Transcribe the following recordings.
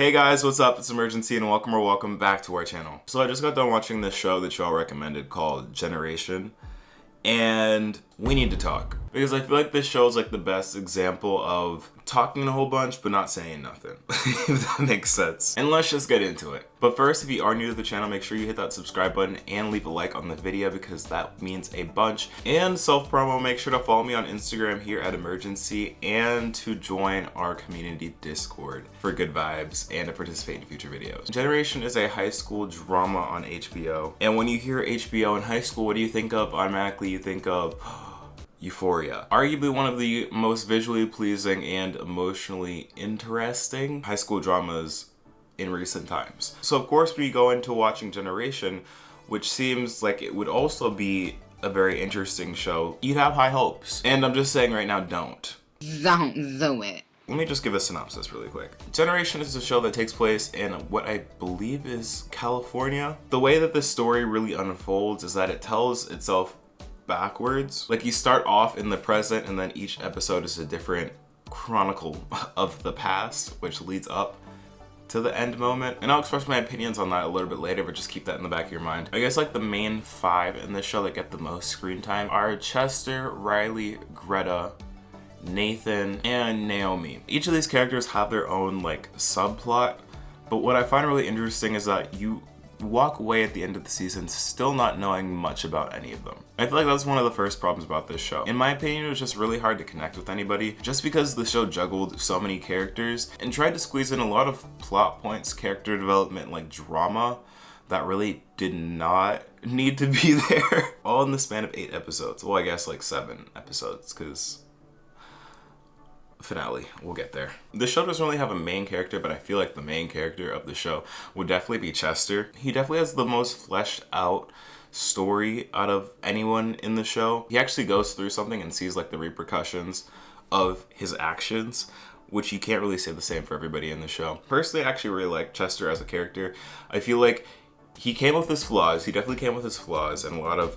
Hey guys, what's up? It's Imurgency and welcome back to our channel. So I just got done watching this show that y'all recommended called Generation, and we need to talk. Because I feel like this show is like the best example of talking a whole bunch but not saying nothing, if that makes sense. And let's just get into it. But first, if you are new to the channel, make sure you hit that subscribe button and leave a like on the video because that means a bunch. And self-promo, make sure to follow me on Instagram here at Imurgency and to join our community Discord for good vibes and to participate in future videos. Generation is a high school drama on HBO. And when you hear HBO in high school, what do you think of? Automatically you think of Euphoria. Arguably one of the most visually pleasing and emotionally interesting high school dramas in recent times. So of course we go into watching Generation, which seems like it would also be a very interesting show. You'd have high hopes. And I'm just saying right now, don't. Don't do it. Let me just give a synopsis really quick. Generation is a show that takes place in what I believe is California. The way that this story really unfolds is that it tells itself backwards. Like you start off in the present and then each episode is a different chronicle of the past, which leads up to the end moment. And I'll express my opinions on that a little bit later, but just keep that in the back of your mind. I guess like the main five in this show that get the most screen time are Chester, Riley, Greta, Nathan, and Naomi. Each of these characters have their own like subplot, but what I find really interesting is that you walk away at the end of the season still not knowing much about any of them. I feel like that's one of the first problems about this show. In my opinion, it was just really hard to connect with anybody just because the show juggled so many characters and tried to squeeze in a lot of plot points, character development, like drama that really did not need to be there. All in the span of 8 episodes. Well, I guess like 7 episodes because finale, we'll get there. The show doesn't really have a main character, but I feel like the main character of the show would definitely be Chester. He definitely has the most fleshed out story out of anyone in the show. He actually goes through something and sees like the repercussions of his actions, which you can't really say the same for everybody in the show. Personally, I actually really like Chester as a character. I feel like he came with his flaws. He definitely came with his flaws and a lot of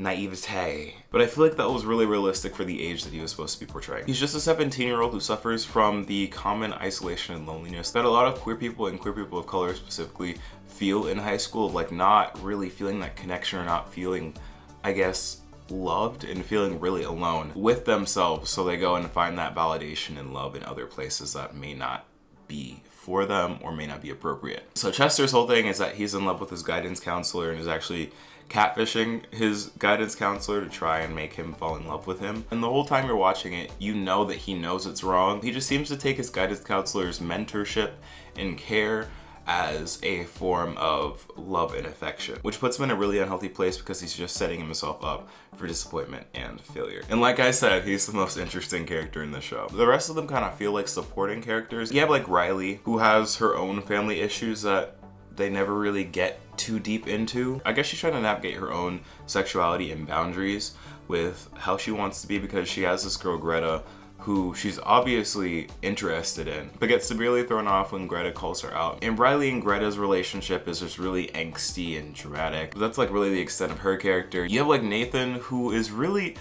naivete, but I feel like that was really realistic for the age that he was supposed to be portraying. He's just a 17-year-old who suffers from the common isolation and loneliness that a lot of queer people and queer people of color specifically feel in high school, of like not really feeling that connection or not feeling, I guess, loved and feeling really alone with themselves. So they go and find that validation and love in other places that may not be for them or may not be appropriate. So Chester's whole thing is that he's in love with his guidance counselor and is actually catfishing his guidance counselor to try and make him fall in love with him. And the whole time you're watching it, you know that he knows it's wrong. He just seems to take his guidance counselor's mentorship and care as a form of love and affection, which puts him in a really unhealthy place because he's just setting himself up for disappointment and failure. And like I said, he's the most interesting character in the show. The rest of them kind of feel like supporting characters. You have like Riley, who has her own family issues that they never really get too deep into. I guess she's trying to navigate her own sexuality and boundaries with how she wants to be because she has this girl Greta who she's obviously interested in, but gets severely thrown off when Greta calls her out. And Riley and Greta's relationship is just really angsty and dramatic. That's like really the extent of her character. You have like Nathan, who is really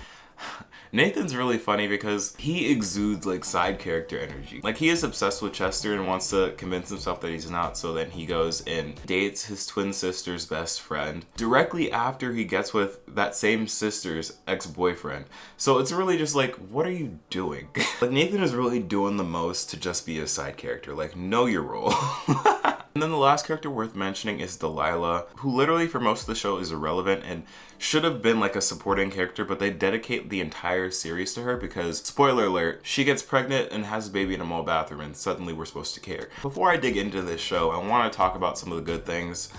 Nathan's really funny because he exudes like side character energy. Like he is obsessed with Chester and wants to convince himself that he's not, so then he goes and dates his twin sister's best friend directly after he gets with that same sister's ex-boyfriend. So it's really just like, what are you doing? Like Nathan is really doing the most to just be a side character. Like, know your role. And then the last character worth mentioning is Delilah, who literally for most of the show is irrelevant and should have been like a supporting character, but they dedicate the entire series to her because, spoiler alert, she gets pregnant and has a baby in a mall bathroom and suddenly we're supposed to care. Before I dig into this show, I want to talk about some of the good things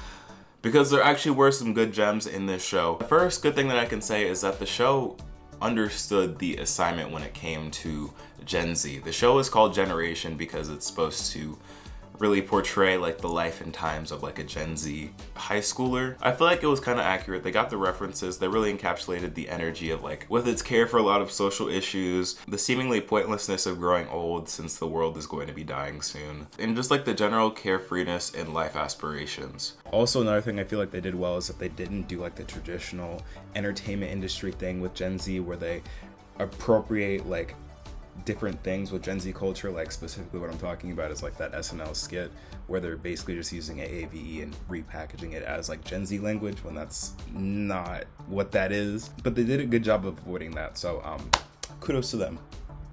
because there actually were some good gems in this show. The first good thing that I can say is that the show understood the assignment when it came to Gen Z. The show is called Generation because it's supposed to really portray like the life and times of like a Gen Z high schooler. I feel like it was kind of accurate. They got the references. They really encapsulated the energy of like, with its care for a lot of social issues, the seemingly pointlessness of growing old since the world is going to be dying soon, and just like the general carefreeness and life aspirations. Also, another thing I feel like they did well is that they didn't do like the traditional entertainment industry thing with Gen Z where they appropriate like different things with Gen Z culture. Like specifically what I'm talking about is like that SNL skit where they're basically just using AAVE and repackaging it as like Gen Z language when that's not what that is. But they did a good job of avoiding that. So kudos to them.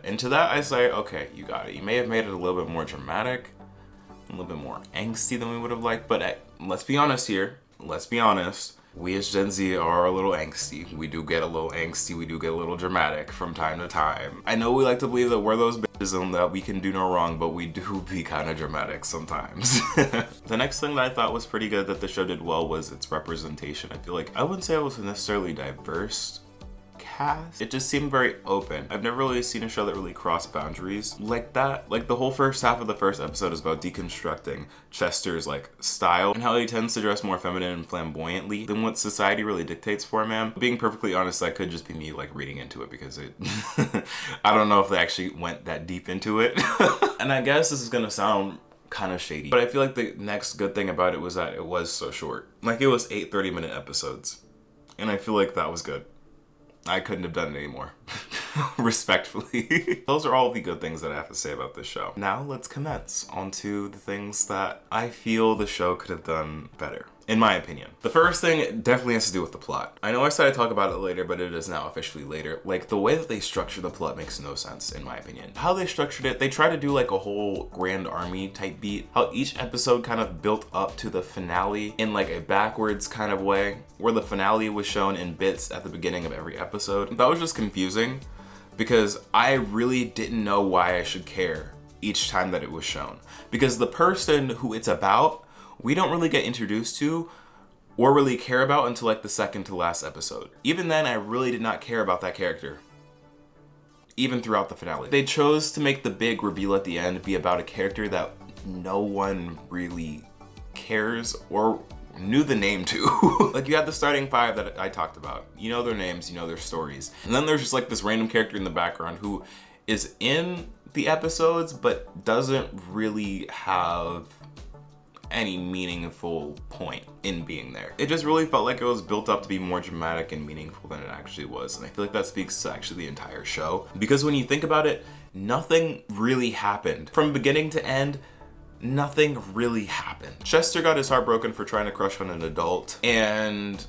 And to that I say, okay, you got it. You may have made it a little bit more dramatic, a little bit more angsty than we would have liked, but let's be honest here. Let's be honest. We as Gen Z are a little angsty. We do get a little angsty. We do get a little dramatic from time to time. I know we like to believe that we're those bitches and that we can do no wrong, but we do be kind of dramatic sometimes. The next thing that I thought was pretty good that the show did well was its representation. I feel like I wouldn't say it was necessarily diverse cast. It just seemed very open. I've never really seen a show that really crossed boundaries like that. Like the whole first half of the first episode is about deconstructing Chester's like style and how he tends to dress more feminine and flamboyantly than what society really dictates for a man. Being perfectly honest, that could just be me like reading into it because it I don't know if they actually went that deep into it. And I guess this is gonna sound kind of shady, but I feel like the next good thing about it was that it was so short. Like it was 8 30-minute episodes, and I feel like that was good. I couldn't have done it anymore. Respectfully. Those are all the good things that I have to say about this show. Now let's commence onto the things that I feel the show could have done better, in my opinion. The first thing definitely has to do with the plot. I know I said I'd talk about it later, but it is now officially later. Like, the way that they structure the plot makes no sense, in my opinion. How they structured it, they try to do like a whole Grand Army type beat. How each episode kind of built up to the finale in like a backwards kind of way, where the finale was shown in bits at the beginning of every episode. That was just confusing because I really didn't know why I should care each time that it was shown. Because the person who it's about, we don't really get introduced to or really care about until like the second to last episode. Even then, I really did not care about that character, even throughout the finale. They chose to make the big reveal at the end be about a character that no one really cares or knew the name to. Like, you had the starting 5 that I talked about. You know their names, you know their stories. And then there's just like this random character in the background who is in the episodes but doesn't really have any meaningful point in being there. It just really felt like it was built up to be more dramatic and meaningful than it actually was. And I feel like that speaks to actually the entire show. Because when you think about it, nothing really happened. From beginning to end, nothing really happened. Chester got his heart broken for trying to crush on an adult, and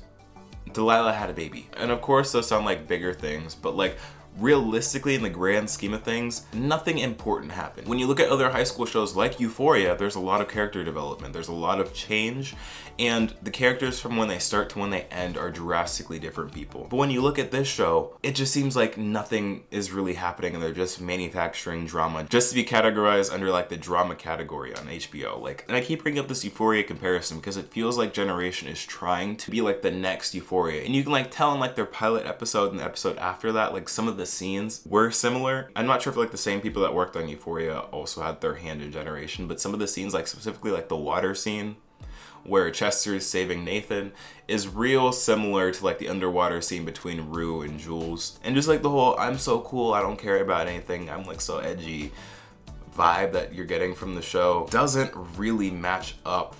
Delilah had a baby. And of course, those sound like bigger things, but like realistically, in the grand scheme of things, nothing important happened. When you look at other high school shows like Euphoria, there's a lot of character development, there's a lot of change, and the characters from when they start to when they end are drastically different people. But when you look at this show, it just seems like nothing is really happening and they're just manufacturing drama just to be categorized under like the drama category on HBO. Like, and I keep bringing up this Euphoria comparison because it feels like Generation is trying to be like the next Euphoria. And you can like tell in like their pilot episode and the episode after that, like some of the scenes were similar. I'm not sure if like the same people that worked on Euphoria also had their hand in Generation, but some of the scenes, like specifically like the water scene where Chester is saving Nathan, is real similar to like the underwater scene between Rue and Jules. And just like the whole I'm so cool, I don't care about anything, I'm like so edgy vibe that you're getting from the show doesn't really match up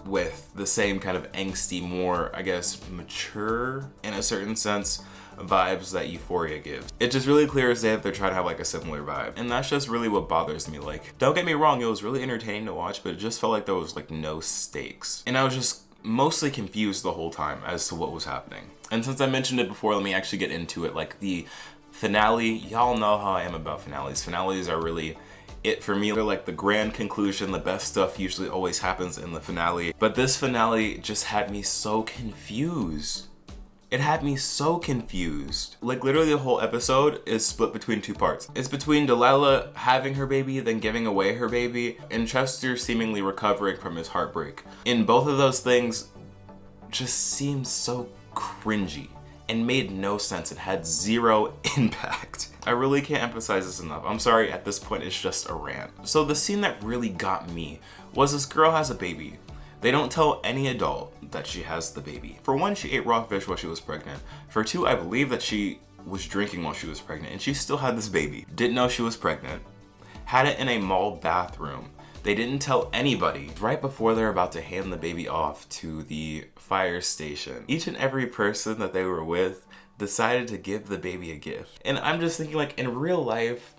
with the same kind of angsty, more, I guess, mature in a certain sense vibes that Euphoria gives. It's just really clear as day that they're trying to have like a similar vibe. And that's just really what bothers me. Like, don't get me wrong, it was really entertaining to watch, but it just felt like there was like no stakes. And I was just mostly confused the whole time as to what was happening. And since I mentioned it before, let me actually get into it. Like the finale, y'all know how I am about finales. Finales are really it for me. They're like the grand conclusion. The best stuff usually always happens in the finale. But this finale just had me so confused. It had me so confused. Like literally the whole episode is split between 2 parts. It's between Delilah having her baby, then giving away her baby, and Chester seemingly recovering from his heartbreak. And both of those things just seemed so cringy and made no sense. It had zero impact. I really can't emphasize this enough. I'm sorry, at this point it's just a rant. So the scene that really got me was this girl has a baby. They don't tell any adult that she has the baby. For one, she ate raw fish while she was pregnant. For 2, I believe that she was drinking while she was pregnant and she still had this baby. Didn't know she was pregnant. Had it in a mall bathroom. They didn't tell anybody. Right before they're about to hand the baby off to the fire station, each and every person that they were with decided to give the baby a gift. And I'm just thinking, like, in real life,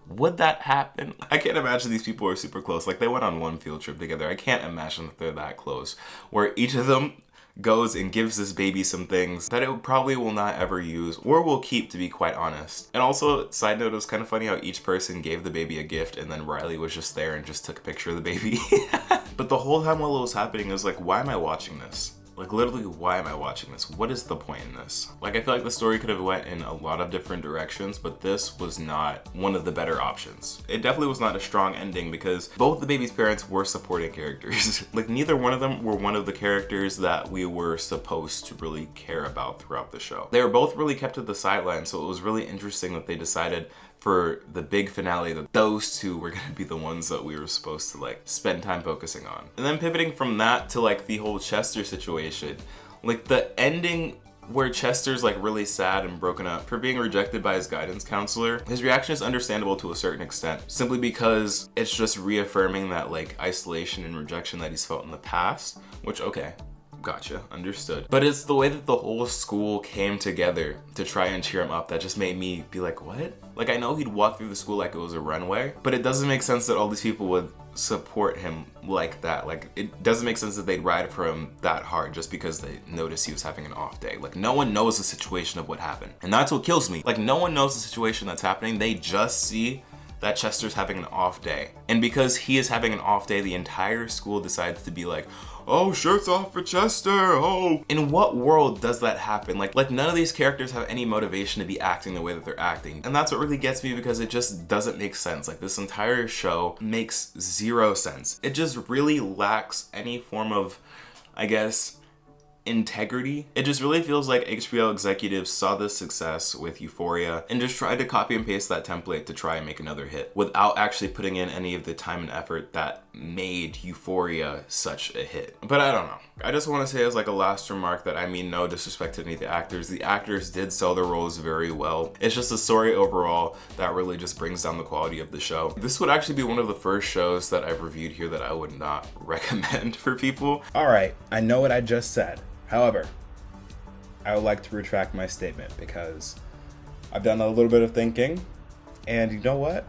Would that happen? I can't imagine these people are super close. Like, they went on one field trip together. I can't imagine that they're that close, where each of them goes and gives this baby some things that it probably will not ever use or will keep, to be quite honest. And also, side note, it was kind of funny how each person gave the baby a gift and then Riley was just there and just took a picture of the baby. But the whole time while it was happening, it was like, why am I watching this? Like, literally, why am I watching this? What is the point in this? Like, I feel like the story could have went in a lot of different directions, but this was not one of the better options. It definitely was not a strong ending because both the baby's parents were supporting characters. Like, neither one of them were one of the characters that we were supposed to really care about throughout the show. They were both really kept to the sidelines, so it was really interesting that they decided for the big finale that those two were gonna be the ones that we were supposed to like spend time focusing on. And then pivoting from that to like the whole Chester situation, like the ending where Chester's like really sad and broken up for being rejected by his guidance counselor, his reaction is understandable to a certain extent, simply because it's just reaffirming that like isolation and rejection that he's felt in the past, which, okay, gotcha, understood. But it's the way that the whole school came together to try and cheer him up that just made me be like, what? Like, I know he'd walk through the school like it was a runway, but it doesn't make sense that all these people would support him like that. Like, it doesn't make sense that they'd ride for him that hard just because they noticed he was having an off day. Like, no one knows the situation of what happened. And that's what kills me. Like, no one knows the situation that's happening. They just see that Chester's having an off day. And because he is having an off day, the entire school decides to be like, oh, shirts off for Chester, oh. In what world does that happen? Like none of these characters have any motivation to be acting the way that they're acting. And that's what really gets me, because it just doesn't make sense. Like, this entire show makes zero sense. It just really lacks any form of, I guess, integrity. It just really feels like HBO executives saw the success with Euphoria and just tried to copy and paste that template to try and make another hit without actually putting in any of the time and effort that made Euphoria such a hit. But I don't know. I just want to say as like a last remark that I mean no disrespect to any of the actors. The actors did sell their roles very well. It's just the story overall that really just brings down the quality of the show. This would actually be one of the first shows that I've reviewed here that I would not recommend for people. All right, I know what I just said. However, I would like to retract my statement because I've done a little bit of thinking, and you know what?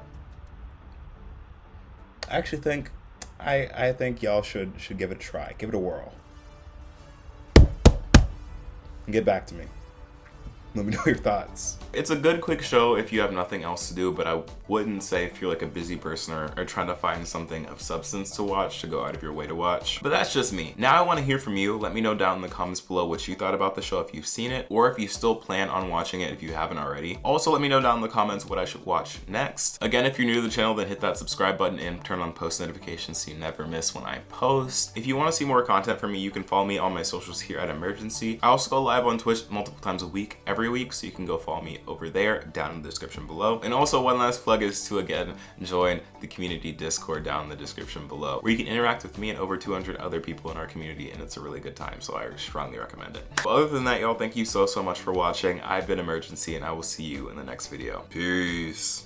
I actually think I think y'all should give it a try, give it a whirl, and get back to me. Let me know your thoughts. It's a good quick show if you have nothing else to do, but I wouldn't say if you're like a busy person or trying to find something of substance to watch, to go out of your way to watch. But that's just me. Now I want to hear from you. Let me know down in the comments below what you thought about the show, if you've seen it, or if you still plan on watching it if you haven't already. Also, let me know down in the comments what I should watch next. Again, if you're new to the channel, then hit that subscribe button and turn on post notifications so you never miss when I post. If you want to see more content from me, you can follow me on my socials here at Imurgency. I also go live on Twitch multiple times a week, every week, so you can go follow me over there down in the description below. And also, one last plug is to again join the community Discord down in the description below, where you can interact with me and over 200 other people in our community, and it's a really good time, so I strongly recommend it. But other than that, y'all, thank you so much for watching. I've been Imurgency, and I will see you in the next video. Peace.